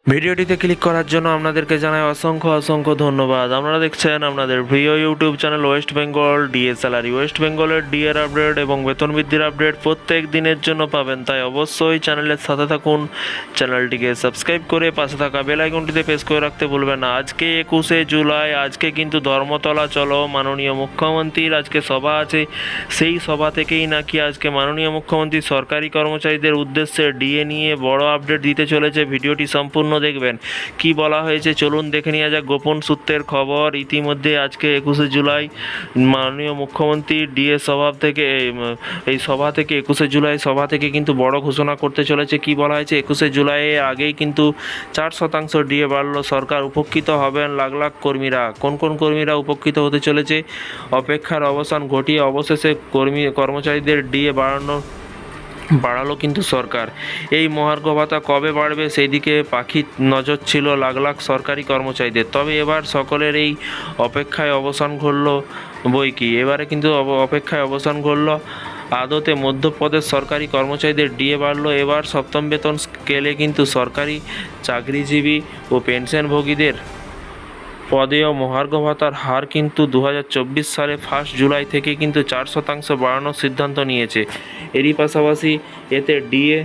ভিডিওটিতে ক্লিক করার জন্য আপনাদেরকে জানাই অসংখ্য ধন্যবাদ। আপনারা দেখছেন আপনাদের প্রিয় YouTube channel West Bengal DA salary. West বেঙ্গলের ডিএর আপডেট এবং বেতন বৃদ্ধির আপডেট প্রত্যেক দিনের জন্য পাবেন, তাই অবশ্যই চ্যানেলের সাথে থাকুন। চ্যানেলটিকে সাবস্ক্রাইব করে পাশে থাকা বেল আইকনটিতে প্রেস করে রাখতে ভুলবেন না। আজকে 21শে জুলাই, আজকে কিন্তু ধর্মতলা চলো মাননীয় মুখ্যমন্ত্রীর আজকে সভা আছে। সেই সভা থেকেই নাকি আজকে মাননীয় মুখ্যমন্ত্রী সরকারি কর্মচারীদের উদ্দেশ্যে ডিএ নিয়ে বড় আপডেট দিতে চলেছে। ভিডিওটি সম্পূর্ণ দেখবেন। কি বলা হয়েছে চলুন দেখে নেওয়া যাক। গোপন সূত্রের খবর, ইতিমধ্যে আজকে 21শে জুলাই মাননীয় মুখ্যমন্ত্রী ডিএ সভা থেকে এই সভা থেকে 21শে জুলাই সভা থেকে কিন্তু বড় ঘোষণা করতে চলেছে। কি বলা হয়েছে, 21শে জুলাইয়ের আগেই কিন্তু 4% ডিএ বাড়লো সরকার। উপকৃত হবেন লাখ লাখ কর্মীরা। কোন কোন কর্মীরা উপকৃত হতে চলেছে? অপেক্ষার অবসান ঘটিয়ে অবশেষে কর্মচারীদের ডিএ বাড়ালো কিন্তু সরকার। এই মহার্ঘ ভাতা কবে বাড়বে সেই দিকে পাখির নজর ছিল লাখ লাখ সরকারি কর্মচারীদের। তবে এবার সকলের এই অপেক্ষায় অবসান ঘটল বই কি। এবারে কিন্তু অপেক্ষায় অবসান ঘটল। আদতে মধ্যপ্রদেশ সরকারি কর্মচারীদের ডিএ বাড়লো। এবার সপ্তম বেতন স্কেলে কিন্তু সরকারি চাকরিজীবী ও পেনশনভোগীদের পদেয় মহার্ঘ ভাতার হার কিন্তু 2024 সালে 1 জুলাই থেকে কিন্তু 4% বাড়ানোর সিদ্ধান্ত নিয়েছে। এরই পাশাপাশি এতে ডিএ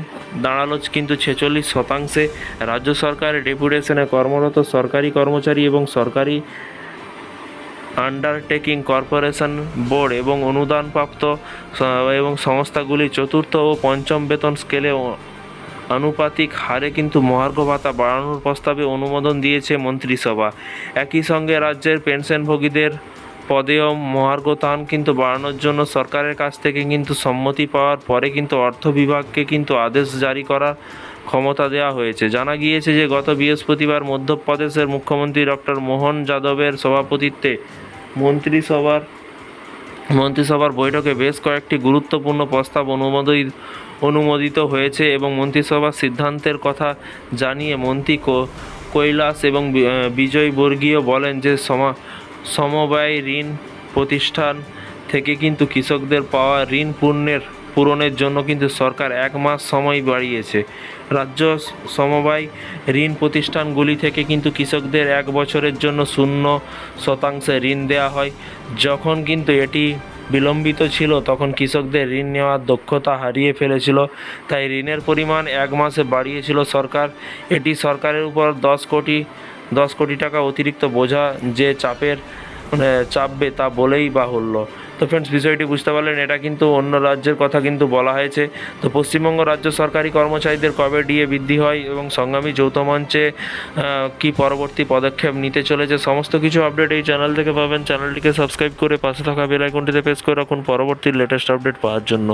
দাঁড়ালো কিন্তু 46%। রাজ্য সরকারের ডেপুটেশনে কর্মরত সরকারি কর্মচারী এবং সরকারি আন্ডারটেকিং কর্পোরেশন বোর্ড এবং অনুদানপ্রাপ্ত এবং সংস্থাগুলি চতুর্থ ও পঞ্চম বেতন স্কেলে আনুপাতিক হারে কিন্তু মহার্ঘ ভাতা বাড়ানোর প্রস্তাবে অনুমোদন দিয়েছে মন্ত্রিসভা। একই সঙ্গে রাজ্যের পেনশনভোগীদের পদেয় মহার্ঘতান কিন্তু বাড়ানোর জন্য সরকারের কাছ থেকে কিন্তু সম্মতি পাওয়ার পরে কিন্তু অর্থ বিভাগকে কিন্তু আদেশ জারি করার ক্ষমতা দেওয়া হয়েছে। জানা গিয়েছে যে গত বৃহস্পতিবার মধ্যপ্রদেশের মুখ্যমন্ত্রী ডক্টর মোহন যাদবের সভাপতিত্বে মন্ত্রিসভার বৈঠকে বেশ কয়েকটি গুরুত্বপূর্ণ প্রস্তাব অনুমোদিত হয়েছে এবং মন্ত্রিসভার সিদ্ধান্তের কথা জানিয়ে মন্ত্রী কৈলাস এবং বিজয়বর্গীয় বলেন যে সমবায় ঋণ প্রতিষ্ঠান থেকে কিন্তু কৃষকদের পাওয়া ঋণ পূরণের জন্য কিন্তু সরকার 1 মাস সময় বাড়িয়েছে। রাজ্য সমবায় ঋণ প্রতিষ্ঠানগুলি থেকে কিন্তু কৃষকদের 1 বছরের জন্য 0% ঋণ দেওয়া হয়। যখন কিন্তু এটি বিলম্বিত ছিল তখন কৃষকদের ঋণ নেওয়ার দক্ষতা হারিয়ে ফেলেছিল, তাই ঋণের পরিমাণ 1 মাসে বাড়িয়েছিল সরকার। এটি সরকারের উপর 10 কোটি টাকা অতিরিক্ত বোঝা যে চাপবে তা বলেই বাহুল্য। তো ফ্রেন্ডস, বিষয়টি বুঝতে পারলেন, এটা কিন্তু অন্য রাজ্যের কথা কিন্তু বলা হয়েছে। তো পশ্চিমবঙ্গ রাজ্য সরকারি কর্মচারীদের কবে ডিএ বৃদ্ধি হয় এবং সংগ্রামী যৌথ মঞ্চে কি পরবর্তী পদক্ষেপ নিতে চলেছে, সমস্ত কিছু আপডেট এই চ্যানেল থেকে পাবেন। চ্যানেলটিকে সাবস্ক্রাইব করে পাশে থাকা বেল আইকনটিতে প্রেস করে রাখুন পরবর্তী লেটেস্ট আপডেট পাওয়ার জন্য।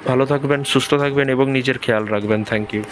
ভালো থাকবেন, সুস্থ থাকবেন এবং নিজের খেয়াল রাখবেন। Thank you.